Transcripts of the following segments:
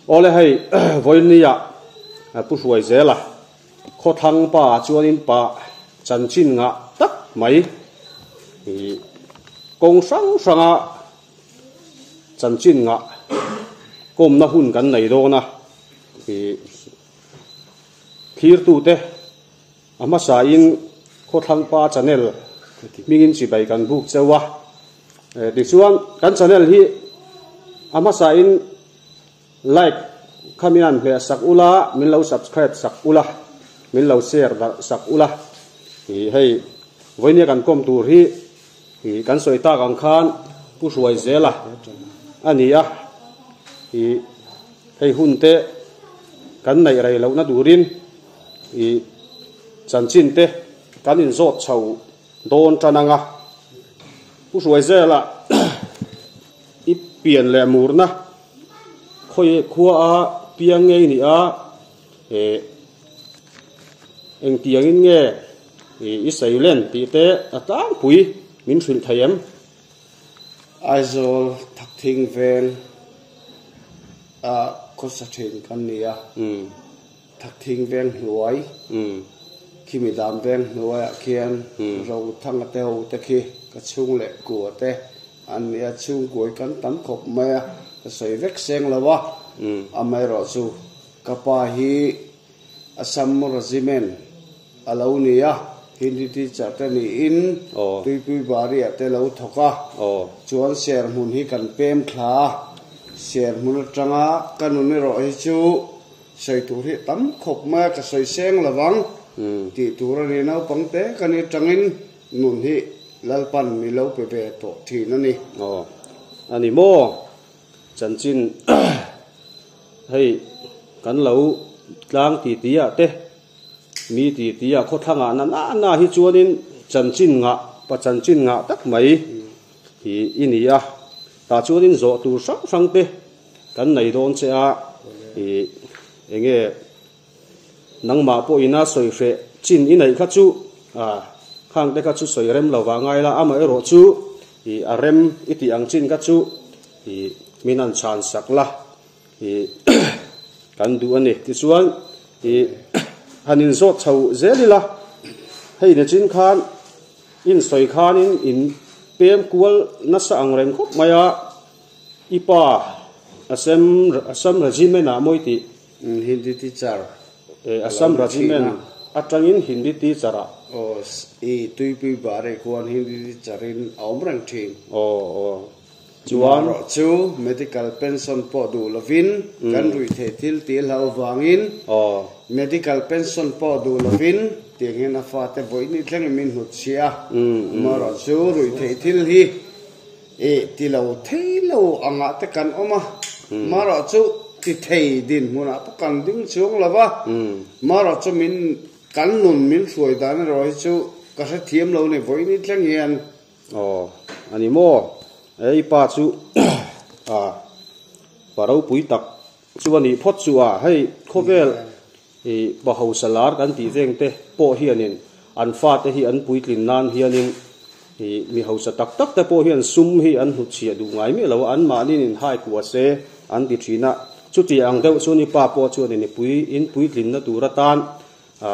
ole hay voinia pu suai zela kho thang pa chuanin pa chanchin nga tak mai hi kong sang sanga chanchin nga kom na hun kan nei do na hi thir tu te ama sa in kho thang pa channel mingin chi bai kan buk chewa ti chuan kan channel hi ama sa in like khamian hle sak ula min lo subscribe sak ula min lo share da sak ula hi hei voinia kan kom tur hi kan soita kang khan pu suai zela ania hi hei hunte kan nei rai lo na durin hi chanchin te kan in zot chau don tananga pu suai zela i pian le murna khoi khua a piang ngei ni a eng tiang in nge i sailen ti te atang pui min thil thayam aizol thak thing ven a kosa thin kan nia thak thing ven hnuai kimi dam ven hnuai a khian ro thang te ho te khi ka chung le ku te an nia chung koi kan tam khop ma ka soi vek seng lawa amai ro chu kapa hi asam regimen alaunia hindi ti chata ni in tui pui bari ate lo thoka chuan ser mun hi kan pem thla ser mun tanga kanun ni ro hi chu sei tur hi tam khop ma ka soi seng lawang ti tur ni nau pangte kan ni tangin nun hi lalpan mi lo pe pe to thi na ni ani mo chanchin hei kan lo tlang ti tia te mi ti tia kho thanga na hi chuanin chanchin nga pa chanchin nga tak mai hi inia ta chuanin zo tur sang sang te kan nei don che a hi enge nangma po ina soi fe chin inai kha chu khang te kha chu soi rem lawa ngai la ama ero chu hi arem iti ang chin ka chu hi minan chan sakla hi kan du ani ti chuan hi hanin zot chau zelila hei de chin khan in soi khan in pem kual na sa ang rem khop maya ipa asam regimen a moi ti hindi teacher asam regimen atangin hindi teacher a tui pui bare kuan hindi teacher in omrang thing chuan chu medical pension po du lovin kan rui the thil til hau wangin medical pension po du lovin tiangin afa te boini thleng min hut sia maro chu rui the thil hi tilo thailo anga te kan oma maro chu ti thei din muna pa kan ding chung lawa maro chu min kan nun min suai dan roi chu ka sa thiam lo ne boini thleng hian ani mo ei pa chu parau pui tak chuani phot chu hei khovel ba ho salar kan ti veng te po hianin an fa te hi an pui tlin nan hianin mi ho sa tak tak te po hian sum hi an hu chia du ngai mi lo an ma nin in hai ku se an ti thina chu ti ang deuh chu ni pa po chu ni pui in pui tlin na tu ratan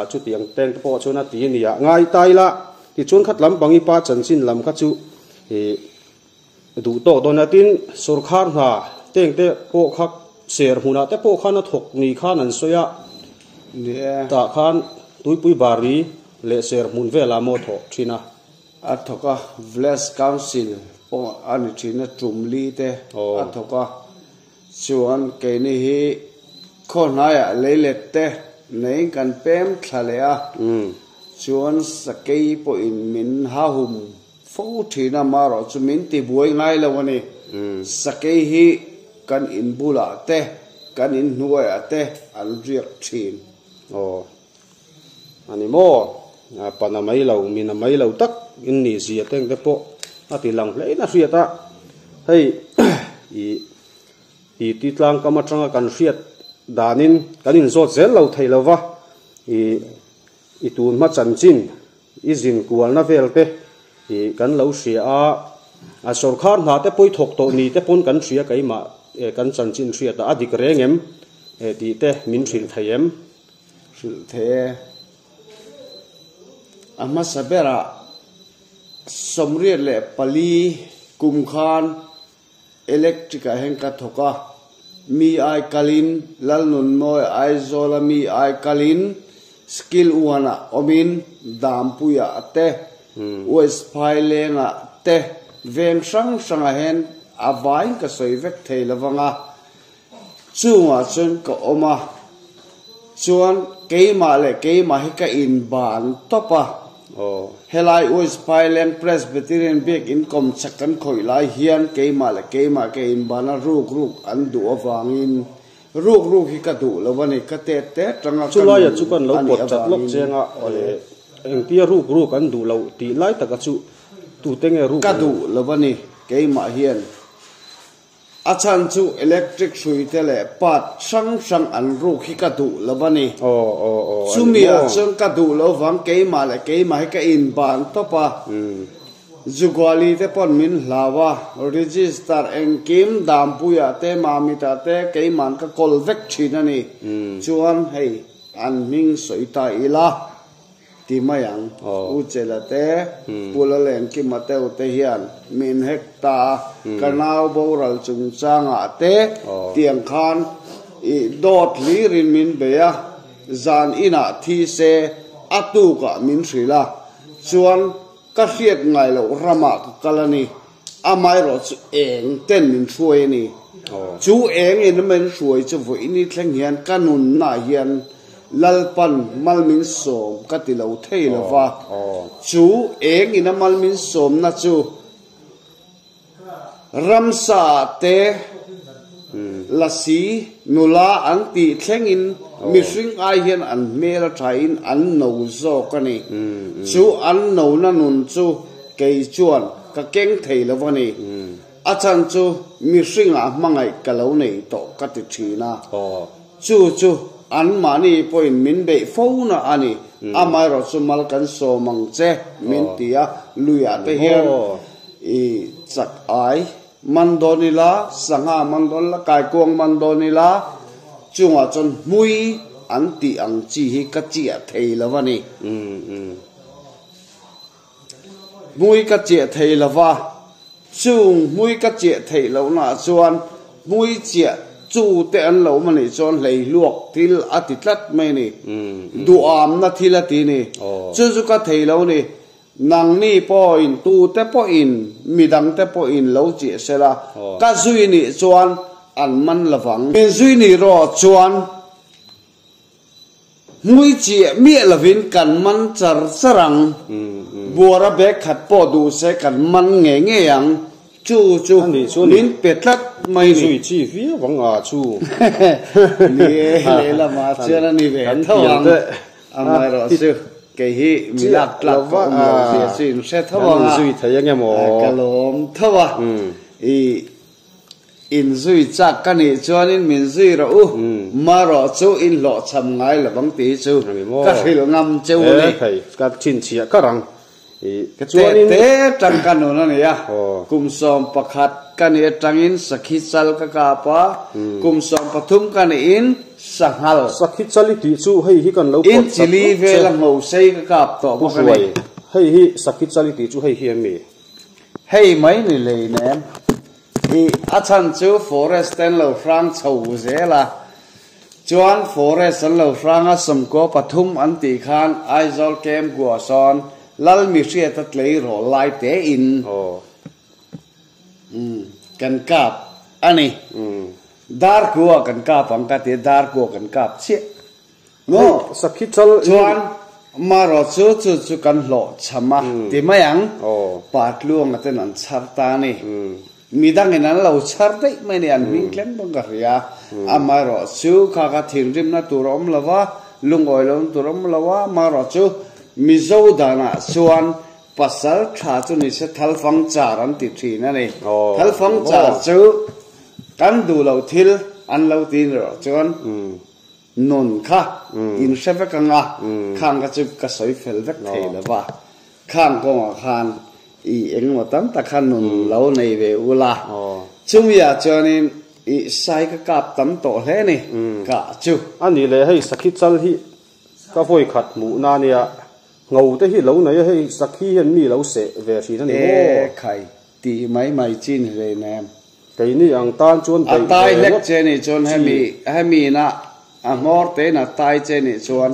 chu ti ang teng te po chu na ti ni ya ngai tai la ti chun khat lam bangi pa chanchin lam kha chu du to donatin surkhar ha teng te po khak ser huna te po khana thok ni khan an soya ta khan tuipui bari le ser mun vela mo tho thina athoka village council po ani thina tumli te athoka chuan ke ni hi khonaya leilet te nei kan pem thalea chuan sakei po in min ha hum fo thina maro chu min ti buai ngai lawani sakei hi kan in bula te kan in nuaya te an riak thin ani mo pana mai lo mina mai lo tak in ni zia teng te po ati lang hle na ria ta hei i ti tlang kama tanga kan riat danin kanin zot zel lo theilowa i tun ma chanchin i zin kual na vel te kan lo ria a sarkar na te poi thok to ni te pon kan ria kai ma กันจันจินเสียตาอดีกเรงเอ็มตีเตมินสิลไทยเอ็มสิลเทอามาสเบระสมเรียนเล่ปลีกุมขานอิเล็กทริกแห่งกัทกะมีไอกาลินลัลนุนมอยไอโซลามีไอกาลินสกิลวานะอมินดามปุยะเตเวสไพเลงะเตเวงสังสังเห็นอาบายก็สวยเวกเทลวังะช่วงจนก็ออกมาส่วนเกยมาเลยเกยมาให้กับอินบานต่อปะเฮลัยอุสไปเลนเพรสเบติเรียนเบกอินคอมสักกันคอยไล่เฮียนเกยมาเลยเกยมาเกยอินบานารูกอันดูอวังอินรูกฮิกระดูแล้ววันนี้ก็เตะจังหวะจุลายจุกันเราปวดจัดลกเจียงอ่ะอะไรเอ็งที่รูกอันดูเราตีไล่ตะกัจุตูเต็งรูกกระดูแล้ววันนี้เกยมาเฮียนอาจารย์จูอิเล็กทริกสุยเทเลปัดสังอันรูกฮิกระดูแล้ววันนี้ซูมีอาจารย์กระดูแล้ววังเกยมาเลยเกยมาให้กับอินบานต่อปะจุกวาลีเตปอนมินลาวารีจิสตาร์เองกิมดามปุยะเตมามิตาเตเกยมันก็คอลเวกชินันี่ชวนให้อันมิงสวยตาอีลาที่มายังอุเจลเตปุลเลนกิมาเตอุเตฮิอันมินเฮกตากันนาวบรัลจุงจางอาเตเตียงคานอีดอดลีรินมินเบียจานอินาทีเซอัตุกะมินศิลาชวนก็เสียดไงเรารามากัลนี่อาไม่รอเองเต้นมินช่วยนี่จูเองอินมันช่วยจะวิ่งนี่แข่งเฮียนกันนุนน่าเฮียนลัลปันมัลมินสมกัติเราเทลว่าจูเองอินมัลมินสมนะจูรัมซาเตลาสีนุลาอันตีแข่งอินมิสิงไอเฮียนอันเมลทายอินอันโนโซกันนี่จูอันโนนันุนจูเกยจวนก็เก่งเทลวันนี้อาจารย์จูมิสิงอ่ะมังไงกะเหลาในโตกัติทีนะจูอันมานี่พอยมินเบฟาวนะอันนี้อาไม่รอสุมาลกันโซมังเจมินตียลุยอาเตเฮียนอีจักไอมันโดนิลาสังหามันโดนละกายกวงมันโดนิลาจงว่าจนมุยอันตีอังจีฮิกจียเทลวะนี่มุยกจียเทลวะจุงมุยกจียเทลวนะจวนมุยเจียจูเตอันเหลามันนี่จนไหลลวกทิลอาทิตย์ละไม่นี่ดูอามนาทีละทีนี่จู่ๆก็เทลวนี่นังนี่พออินตูเตพออินมีดังเตพออินเหลาเจียเสละก็ซุยนี่จวนอันมันละฟังเป็นซุยนี่รอจวนมุยเจียเมียละวินกันมันจรสรังบัวระเบกขัดปอดูเสกันมันเงี้ยยังจู่ลิ้นเป็ดลัดไม่นี่ชีฟีวังอาชูนี่เลยละมาเชื่อนั่นนี่เว้ยเท่าวังอาไม่รอซื้อเกหิมีลักลักว่าเสียสินเสร็จเท่าวังซุยไทยยังไงหมอกะลมเท่าวังอินซุยจักกันนี่จวนอินมินซุยเรามารอจูอินหล่อทำไงละบางทีจูก็คือเรางำจูนี่ก็ชินเชียก็รังเตจังกันโน่นนี่ยกุมสอมประคัดกันนี่จังอินสักขิจัลกะกาปะกุมสอมปทุมกันอินสังหัลสักขิจัลที่จูให้ฮิกันเราอินจิลีเวลังโมเซกะกาปต่อพวกนี้ให้ฮิสักขิจัลที่จูให้เฮียมีให้ไหมนี่เลยเนี่ยอีอาจารย์จูฟอเรสต์เนเราฟรังชูเซล่ะจวนฟอเรสต์เราฟรังอาสมโกปทุมอันติคานไอซอลเกมกัวซอนลัลมิเชียตัดเลยรอไล่เตอินกันกับอันนี้ดาร์กัวกันกับอังกัดเดาร์กัวกันกับเชี่ยโง่สักคิดจัลจวนมารอจูกันหล่อชะมาที่ไม่ยังปาดลวงกันนั่นชัดตานี่มีดังนั้นเราชัดได้ไม่เนี่ยอันวิ่งเล่นบังกะเรียมารอจูข้าก็ทิ้งริมนาตัวรอมละว่าลุงอ้อยลงตัวรอมละว่ามารอจูมิโซดานะส่วนภาษาชาตุนิเสทัลฟังจารันติทีนั่นเองทัลฟังจาจูกันดูเราทิลอันเราตีนเราจวนนนค่ะอินเชฟกังอ่ะข้างก็จะกระสอยเฟลเวกเทลว่าข้างก็มาข้างอีเอ็งมาตั้งแต่ข้างนนเราในเวอุลาชุ่มยาจวนิน i sai ka kap tam to hle ni ka chu ani le hei sakhi chal hi ka voi khat mu na nia ngau te hi lo nei hei sakhi hian mi lo se ve thi ani mo khai ti mai chin re nem cái này ang tan chuan a tai lek che ni chuan hemi na a ngor te na tai che ni chuan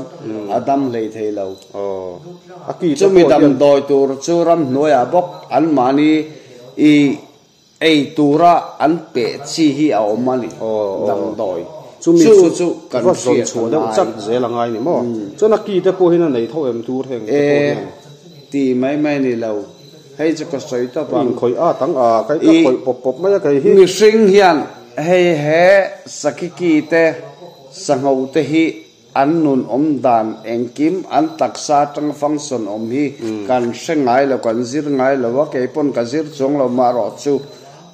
adam lei thei lo a ki chu mi dam doi tur chu ram noya bok an mani i ei tura an pe chi hi a omani dam doi chu kan sia chu da chak je la ngai ni mo chu na ki te po hin nei tho em tur theng ti mai ni lo hay cho có sấy ta bằng khối tăng cái khối bột mấy cái hi người sinh hiện hay hệ sakiki te sangau te hi an nun đàn anh kim an taksa trong function hi kan sengai lo kan zir ngai lo wa ke pon ka zir chong lo ma ro chu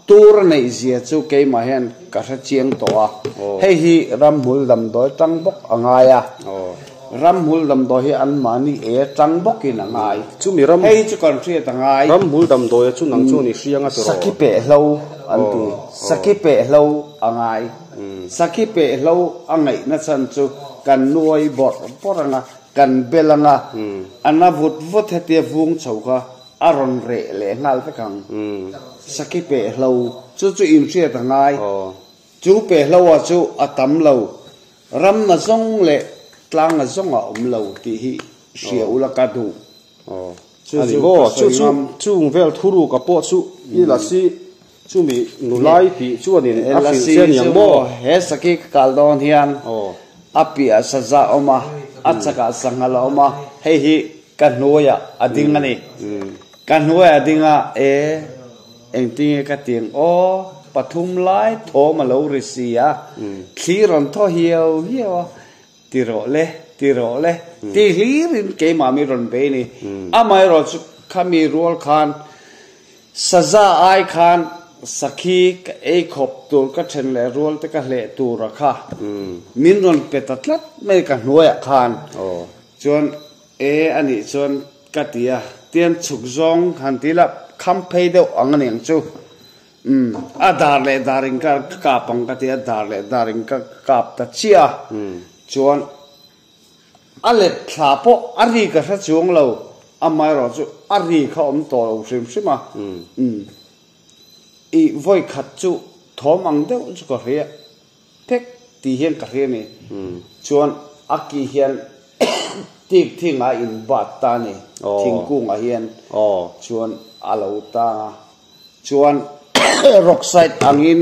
tur nei zia chu ke ma hen ka sa chiang to hay hi ram hul dam doi tang bok angaya ram hul dam do hi an mani e tang bok in angai chu mi ram hei chu kon thria tangai ram hul dam do chu nang chu ni hrianga to saki pe hlo an tu saki pe hlo angai saki pe hlo angai na chan chu kan nuai bor poranga kan belanga ana vut hetia vung chauka aron re le ngal ta kang saki pe hlo chu in thria tangai chu pe hlo chu atam lo ram na zong le tlang na zong a lo ti hi siau la ka du ani bo chu vel thuru ka po chu i la si chu mi nu lai pi chu anin a si chen yang bo he saki kal don hian api a saza oma achaka sangala oma he hi kan noya ading ani kan noya adinga engting ka ting o pathum lai tho ma lo risia khiron tho hiao tiro le ti hirin ke ma mi ron be ni amai ro chu khami rol khan saza ai khan sakhi e khop tur ka then le rol te ka le tur ra kha min ron petatlat me ka hnuaya khan chuan ani chuan ka tia tian chuk zong han tila kham phei deuh ang neng chu dar le daring ka pang ka tia dar le daring ka kap ta chia chuan ale thapo ari ka sa chung lo amai ro chu ari kha to lo sim i voi khat chu thom ang deuh chu ka hria pek ti hian ka hria ni chuan aki hian tik thinga in bat ta ni thingkung a hian chuan alo ta chuan rockside angin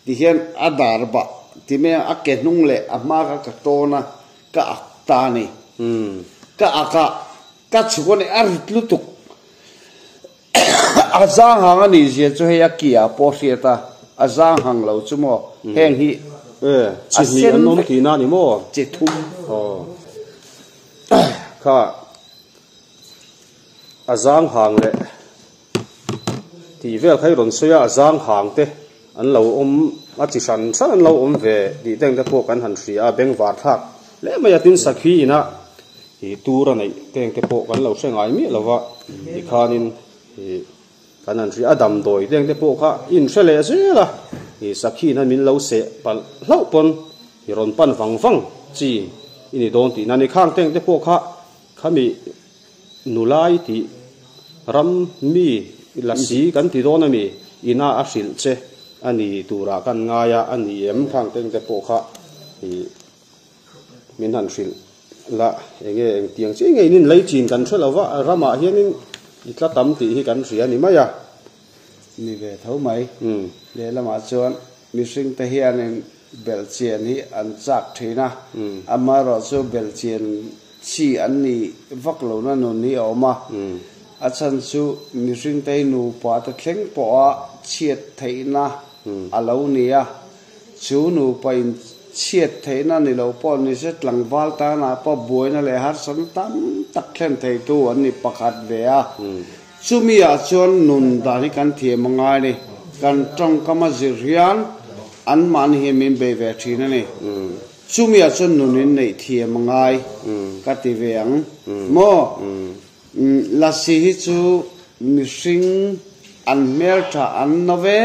ti hian adar ba ti me a ke nung le ama ka tona ka ta ni ka aka ka chuan ar tlutuk azang hang ani je chu he akia po hriata azang hang lo chu mo heng hi chi ni an nom ki na ni mo che thum kha azang hang le ti vel khai ron soya azang hang te an lo a chi san an lo ve di teng te po kan han hri a beng war thak le ma yatin sakhi ina hi tura nei teng te po kan lo sengai mi lova i khanin hi kan an hri adam doi teng te po kha in hrele zela hi sakhi na min lo se pal hlau pon hi ron pan wang chi ini don ti nani khang teng te po kha khami nulai ti ram mi la si kan ti don ami ina a hril che ani tura kan ngaya ani em khang teng te po kha hi min han hril la enge eng tiang chi ngei nin lei chin kan thelawa rama hianin itla tam ti hi kan ria ni maya ni ve thau mai le lama chuan mi sing te hianin belchian hi an chak thina amaro chu belchian chi an ni vaklo na no ni oma achan chu mi sing te nu pa ta thleng po a chiat theina alo nia chu nu pa in chiat theina ni lo pon ni se tlang wal ta na pa boina le har san tam tak thlen thei tu an ni pakhat ve a chumi a chuan nun da ni kan thie mangai ni kan tong kama zirian an man hi min be ve thina ni chumi a chuan nun in nei thie mangai ka ti veang mo la si hi chu mi sing an mel tha an nove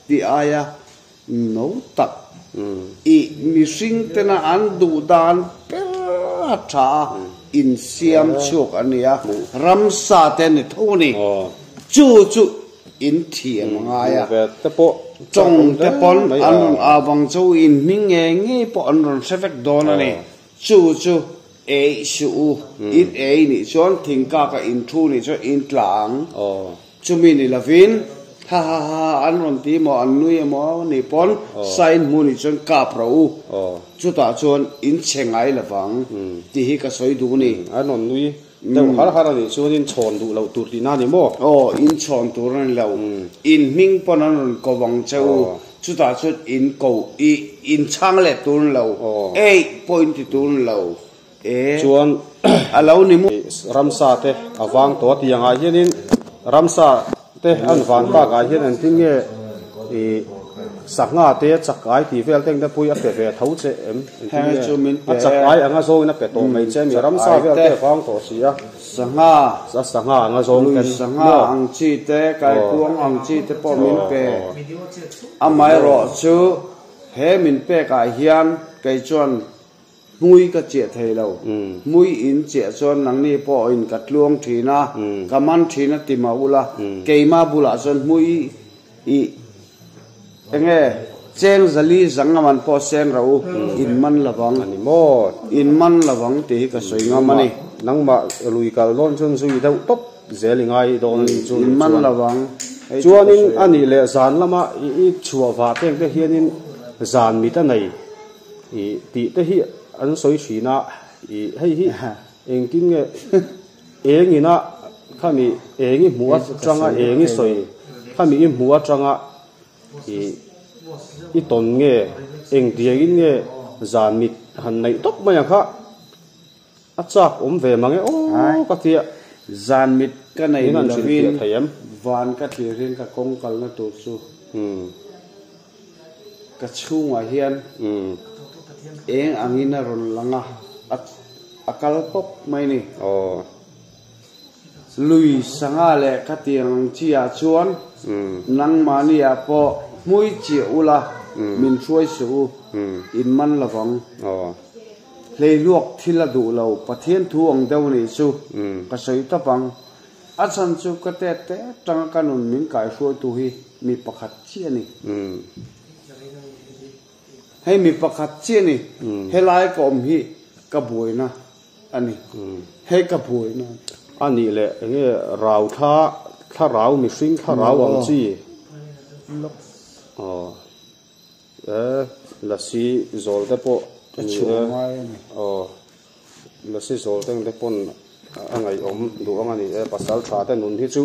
ti aya no tak i mi sing tena an du dan per tha in siam chuk ania ramsa ten thoni chu in thiam nga ya te po trong te pon an awang chu in ming nge po an ron sefek don ani chu e su in e ni chon thingka ka in thu ni cho in tlang chumi ni lavin ha an ron ti mo an nui mo ni pon sign mu ni chon ka pro chu ta chon in chengai lawang ti hi ka soi du ni an ron nui te har ni chon in chon du lo tur ti na ni mo in chon tur ran lo in ming pon an ron ko wang chau chu ta chon in ko in chang le tur lo point ti tur lo chuan alo ni mu ramsa te awang to tianga hianin ramsa te an van ba ga hian an tin nge sanga te chakai ti vel teng da pui a pe ve thau che em a chakai anga zo na pe to mai che mi ramsa vel te awang to sia sanga anga zo ken sanga ang chi te kai kuang ang chi te po min pe amai ro chu he min pe ka hian kai chuan mui ka che thei lo mui in che chon nang ni po in ka tluang thina kaman thina tima ula keima bula chon mui i enge cheng zali zangaman po seng rau in man lawang ani mo in man lawang te ka soinga mani nangma lui kal lon chon zui dau top zelingai don chu in man lawang chuanin ani le zan lama i chua wa teng te hianin zan mi ta nei i ti te hi an soi thina i hei hi engkin nge engina khami engi muwa changa engi soi khami i muwa changa i ton nge eng diagin nge zan mit han nei tok maya kha achak ve mange ka tia zan mit ka nei nan vin thayam van ka ti rin ka kong kal na tu chu ka chunga hian eng angina ron langa akal pop mai ni lui sanga le ka tiang chia chuan nang mania po mui chi ula min chuai su in man lawang le luok thila du lo pathian thu ong deu ni chu ka soi ta pang a chan chu ka te tang kanun min kai hruai tu hi mi pakhat chi ani hei mi pakhat chi ni helai kom hi ka buina ani hei ka buina ani le nge rau tha rau mi hring tha rau ang chi la si zol te po la si zol teng te pon angai om du angani pasal tha te nun hi chu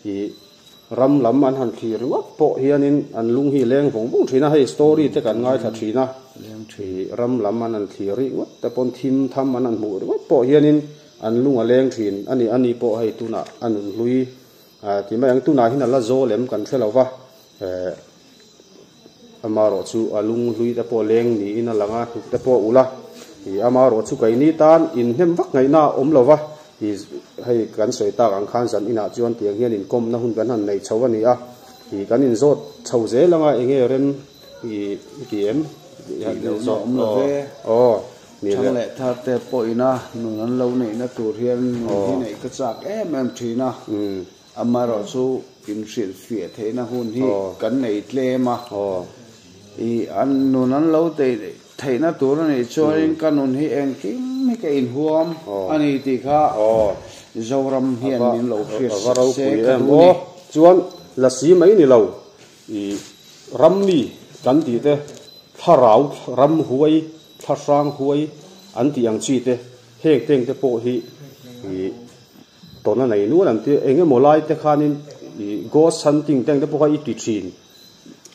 hi ram lam an han thir wa po hianin an lung hi leng vong vong thina hei story te kan ngai tha thina thi ram lam an an thiri wa te pon thim tham an an mu wa po hianin an lung a leng thin ani po hei tuna an lui ti ma yang tuna hin la zo lem kan thelawa amaro chu alung lui te po leng ni in alanga te po ula hi amaro chu kai ni tan in hem vak ngai na om lova hi hei kan soi ta ang khan san ina chuan tiang hian in kom na hun kan han nei chawani a hi kan in zot chho ze langa enge rem hi tm zo om lo ve ni le tha te po ina nun an lo nei na tur hian hi nei ka chak em thina amaro chu in sil fie theina hun hi kan nei tlema i an nun an lo te theina tur nei chuan kanun hi eng kim mi ka in huam ani ti kha zoram hian min lo fie varau pui em chuan la si mai ni lo i rammi kan ti te tharau ram huai thasang huai an ti ang chi te hek teng te po hi tona nei nu lam te enge molai te khanin i ghost hunting teng te po ha i ti thin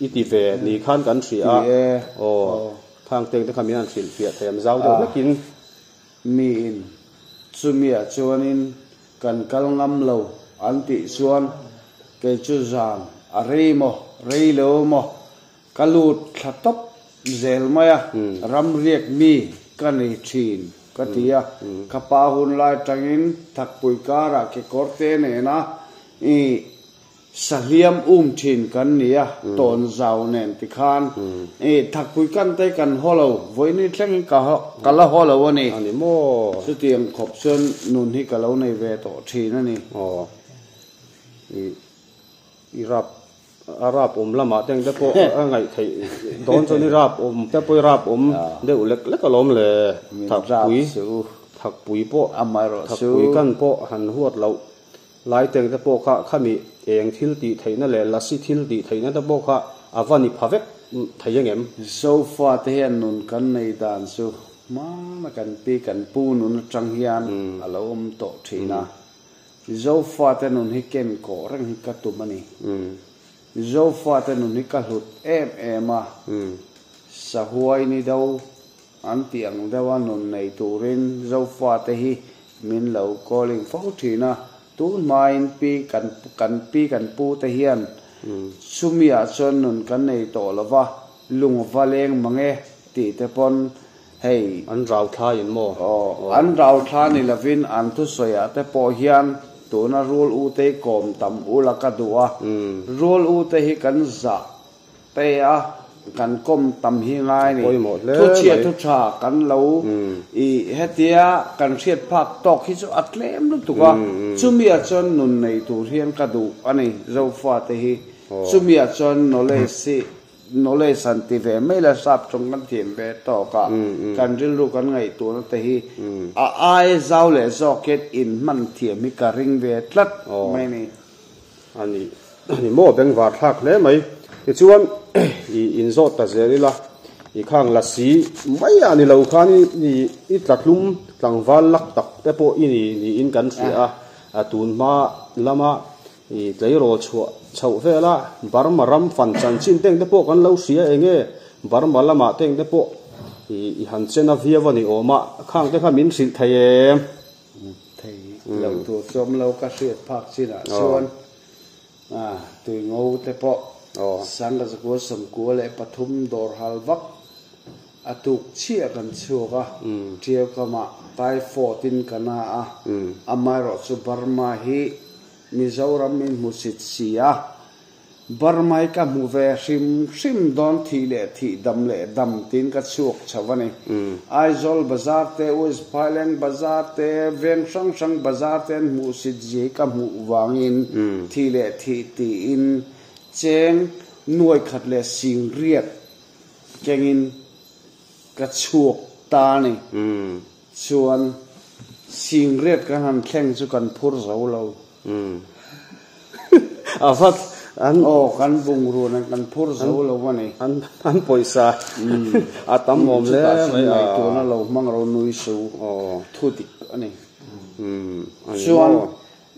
i ti ve ni khan kan thri a thang teng te khamian thil pia them zau do nakin mi in chumia chuanin kan kal ngam lo an ti chuan ke chu zan a rei lo mo kalut thatop zel maya ram riek mi kani thin katia kapa hun lai tangin thak pui kara ke korte ne na i สเลียมถินกันเนี่ยตอนเจ้าเนนติคานถักปุยกันเตกันฮอลโลวันนี้เช่นกันละฮอลโลวันนี้อันนี้โมสุดที่ยังขบเส้นนุนที่กันแล้วในเวต่อทีนั่นนี่อ๋ออีรับอาราบละมาแต่งแต่พอไงไทยโดนจนอีรับแต่พอรับเดี๋ยวเล็กก็ล้มเลยถักปุ๋ยโปถักปุ๋ยกันโปหันหัวเราหลายแต่งแต่โปข้ามีเองทิลตีไทยนั่นแหละลัสซี่ทิลตีไทยนั่นแต่โปข้าอาวานิพาเวกไทยยังไงโซฟาเทียนนุนกันในด่านสูมากันปีกันปูนุนจังเฮียนเราโตทีนะโซฟาเทียนนุนฮิเกนโกรังฮิกัตุมันนี่โซฟาเทียนนุนฮิกัลุดมาสะหวยนี่ดาวอันเตียงดาวันนุนในตูรินโซฟาเทียมินเหล่ากอลิงฟ้าทีนะตูนมาอินปีกันปูเทียนสุมีอาชนนุนกันในโตละวะลุงวาเลงมังเอตีเตปอนให้อันเราท่ายินโมอันเราท่านี่ละวินอันทุสวยแต่พอเฮียนตัวน่ะรูลอูเตกอมตำอูลักดัวรูลอูเตให้กันจะเตะกันก้มตำหิง่ายนี่ทุเชียทุชากันเราอีเฮติยากันเชียดพักตอกที่จะอัดเล่มลูกตัวซุมีอาจารย์นุนในตัวเรียนกระดูอันนี้เราฟาเตหิซุมีอาจารย์โนเลสิโนเลสันติเวไม่ละทราบตรงกันเทียมเบต่อกันเรียนรู้กันไงตัวนั้นเตหิไอเจ้าเลยจอกเก็ตอินมันเทียมมิการิงเวทลัดไม่นี่อันนี้โม่เป็นวาทักเลยไหมที่ชวนอินโซตัดเสรีละอีข้างลัสซีไม่อันนี้เราข้านี่อีตักลุ่มหลังวาลักตักแต่พอนี่อินกันเสียตูนมาละมาอีใจโรชัวเฉาเฟล่ะบาร์มารำฟันจันชินเต็งแต่พอกันเราเสียเองบาร์มาละมาเต็งแต่พออีหันเซนาวิวันนี้ออกมาข้างแต่ข้ามินสิไทยเราตัวจมเราก็เสียพักสินะส่วนตัวงูแต่พอสังกัดกัวสมกัวเลยปฐุมดอร์ฮัลวักตุกเชี่ยกันชัวก็เที่ยวก็มาไต้ฟอตินกันนะอามารอสุบาร์มาฮีมิซารามินมุสิตเซียบาร์มาฮีก็มูเวชิมดอนทีเล่ทีดำเล่ดำตินก็ชัวชาวนี่ไอซอลบาซาร์เตอุสพายเลงบาซาร์เตเวนช่างบาซาร์เตนมุสิตเจก็มูวางอินทีเล่ทีตีอินเจงหน่วยขัดเลสิงเรียดเจงินกระชวกตานี่ส่วนสิงเรียดกันหันแข่งสุกันพูดเราฟัดอันกันบุงรูนั่นกันพูดเราวันนี้อันปอยซาตั้มมอมเลยไม่ตัวนั้นเรามั่งเราหนุ่ยสูทุติกอันนี้ส่วน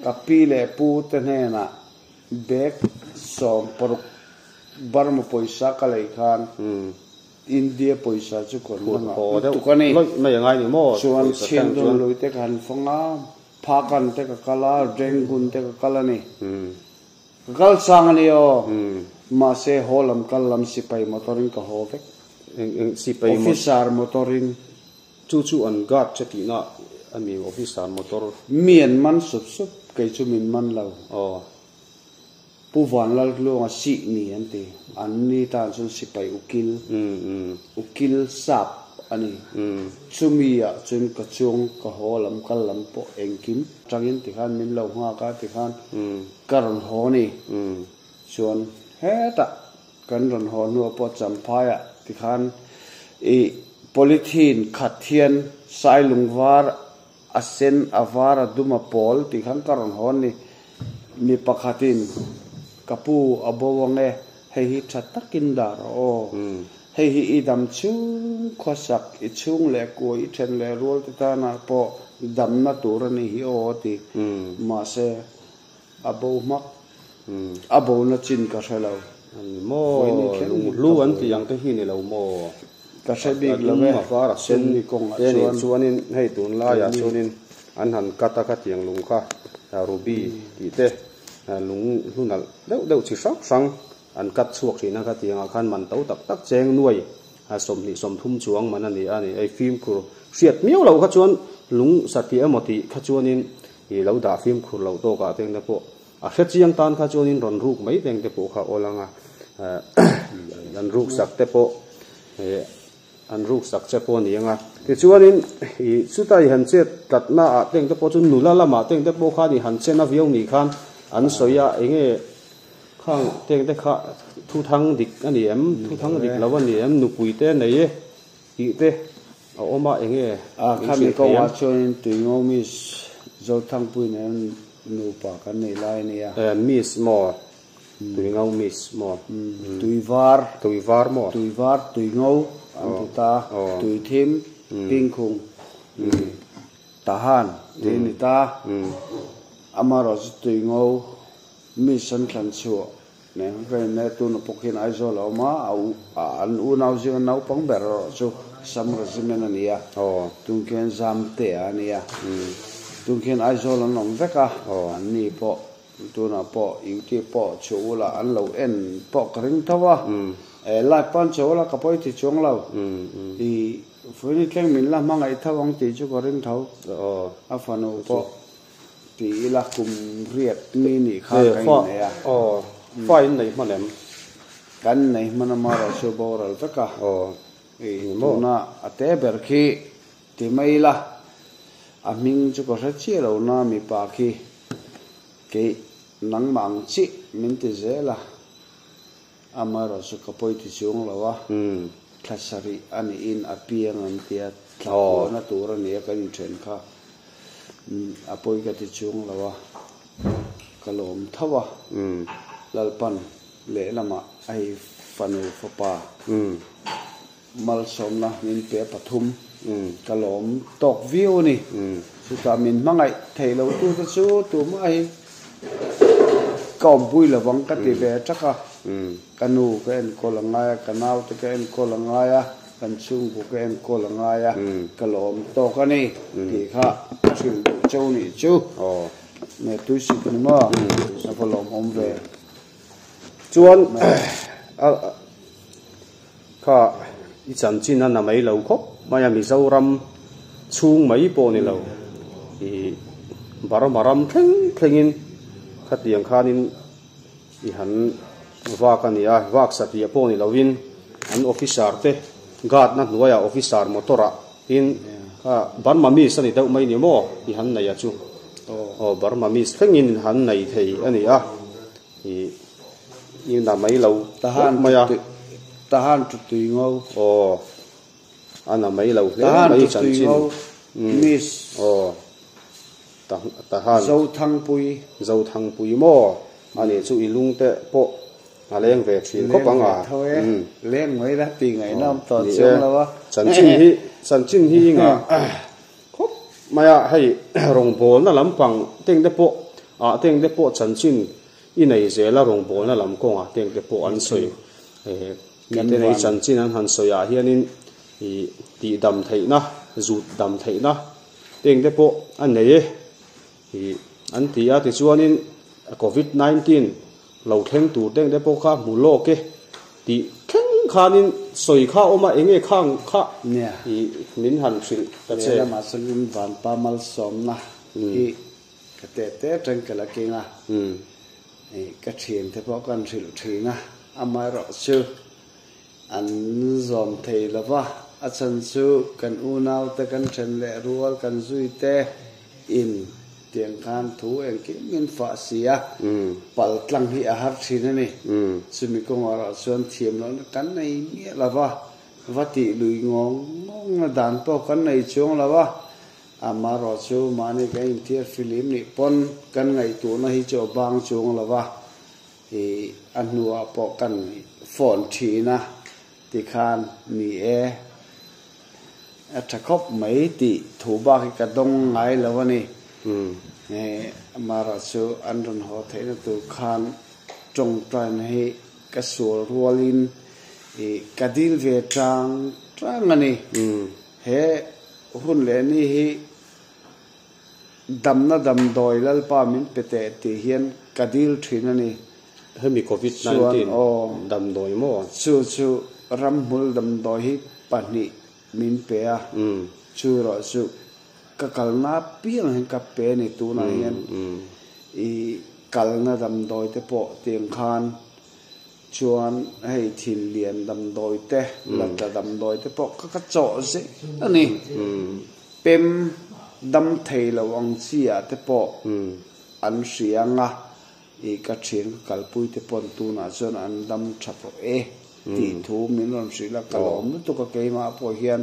กับปีเล่ปูเตเนน่ะเบกสอมปรุกบาร์มาปอยซากอะไรกันอินเดียปอยซาจุกันมั่งตุกันนี่ไม่ยังไงนี่โม่ส่วนเชียนตัวลุยเตกันฟังพากันเตกกะลาเจงกุนเตกกะลานี่กัลสังนี่โอมาเซฮอลัมกัลลัมสิไปมอเตอรินก็ฮอเวกสิไปออฟฟิศาร์มอเตอรินจู่อันกัดจะตีน่ะอันมีออฟฟิศาร์มอเตอร์เมียนมันสุบไกจูมินมันเราผู้วันเราเรื่องสินี่อันตีอันนี้ตอนสุดสิไปอุกิลสับอันนี้ชุมีอ่ะจนกระจงกระหอลำกัลลำโปเองกิมจังยินติขันมินเราหัวกาติขันกันรันหอนี่ส่วนเฮตะกันรันหอนัวปอจำพายอ่ะติขันโพลิทีนขัดเทียนสายลุงวาร์อาเซนอาวาร์ดุมาปอลติขันกันรันหอนี่มีปะขัดินกับผู้อบวงให้ฮิตตักินดาร์ให้ฮิอีดำชุ่งขสักอีชุ่งเล็กกว่าอีเชนเล่รัวติตานาพอดำนัตัวนี่ฮิโอติมาเสอบวมักอบวนัจินก็ใช่เราโม่รู้อันที่ยังที่หินี่เราโม่ก็ใช่บิ๊กแล้วแม่ฟ้าเส้นมีกงส่วนนี้ให้ตุนลายส่วนนี้อันหันกัตตะกัดยังลุงค่ะรูบี้ตีเตลุงลุงนั่นเดี๋ยวชิสังอันกัดสวกที่นั่นก็ที่อาคารมันเต้าตักแจงน่วยสมนี่สมทุ่มช่วงมันนั่นนี่อันนี้ไอ้ฟิล์มคือเสียดเมียวเราขจวนลุงสัตย์อมติขจวนินเราด่าฟิล์มคือเราโตกะเต็งนะพวก a khet chiang tan kha chuan in ron ruk mai teng te po kha olanga an ruk sak te po an ruk sak che po ni anga ti chuan in I chutai han che tatna a teng te po chu nula lama teng te po kha ni han che na viau ni khan an soya enge khang teng te kha thu thang dik ani em thu thang dik lawan ni em nu pui te nei e I te a oma enge a khami ko wa chuan tu ngo mi zo thang pui ne nu pa kan nei lai ni a miss mo tu ngau miss mo tuivar mo tui ngau an tu ta tui thim ping khung tahan te ni ta amaro tui ngau mi san khan chu ne ne tu no pokhin ai zo lo ma an u nau jing nau pang ber chu sam regimen ania tung ken zam te ania tung ken ai zo lo nong veka an ni po tu na po yuti po chu la an lo en po kring thawa lai pan chu la ka poi ti chung lo I funi tleng min la mangai thawang ti chu kring thau a fanu po ti la kum riat ni kha kai ne ya fai nei malem kan nei mana mara chu boral veka mo na ate ber khi ti mai la a ming chu ko ra chi lo na mi pa khi ke nang mang chi min ti zela amaro chu ka poi ti chung lo wa thasari ani in apiang an tia thaw na tur ani ka in thren kha apoi ka ti chung lo wa kalom thawa lalpan le lama ai fanu fapa mal somna min pe pathum kalom tok view ni chu ta min mangai theilo tu ta chu tu mai kom pui lawang ka ti ve chaka kanu ka en kolangaya kanau te ka en kolangaya kan chung bu ka en kolangaya kalom to ka ni ti kha thil chau ni chu me tu si kan ma sa kolom om ve chuan kha I chan chin an mai lo khop maya Mizoram chung mai po ni lo I baram thlengin khatiang khanin I han wakania wak satia po ni lovin an officer te guard na nuaya officer motora in Burma mi sani dau mai ni mo I han nei chu Burma mi thlengin han nei thei ani a I na mai lo tahan tu tui ngau ana mai lo mai chan chin miss tahan zo thang pui mo ani chu ilung te po aleng ve thin ko panga leng mai la ti ngai nam to chung la wa chan chin hi nga khop maya hai rong bol na lampang teng de po teng de po chan chin I nei zela rong bol na lam ko nga teng de po an soi mi te nei chan chin an han soya hianin I ti dam thei na zut dam thei na teng de po an nei an ti a ti chuanin COVID-19 lo thleng tur teng de po kha mu lo ke ti kheng khanin soi kha oma enge khang kha I min han thil ta che la ma sangin van pa mal som na I ka te teng kala ke nga ka thien te po kan thil thina amai ro chu an zom thei lawa a chan chu kan u nau te kan chen le rual kan zui te in tiang khan thu en ki min fa sia pal tlang hi a har thina ni sumi ko ngara chuan thiam lo kan nei mi lawa vati lui ngong na dan po kan nei chung lawa amaro chu mani ka in tiar film ni pon kan ngai tu na hi cho bang chung lawa anua po kan phone thina ti khan ni athakop mai ti thuba ka dong ngai lawani amara chu anron ho theina tu khan trong tran he ka sur rualin kadil ve trangani he hun le ni hi damna dam doilal pa min pete ti hian kadil thinani hemi COVID-19 dam doi mo chu ram hul dam doi hi pani min pe a chu ro chu ka kalna piang hen ka pe ni tu na hian kal na dam doi te po tiang khan chuan hei thil lian dam doi te lata dam doi te po ka chaw se ani pem dam thei lo ang chia te po an hrianga e ka thien kalpui te pon tu na chuan an dam thapo ti thu min ron hri la kalom tu ka keima po hian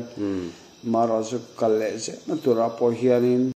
mara chu kal le se na tura po hianin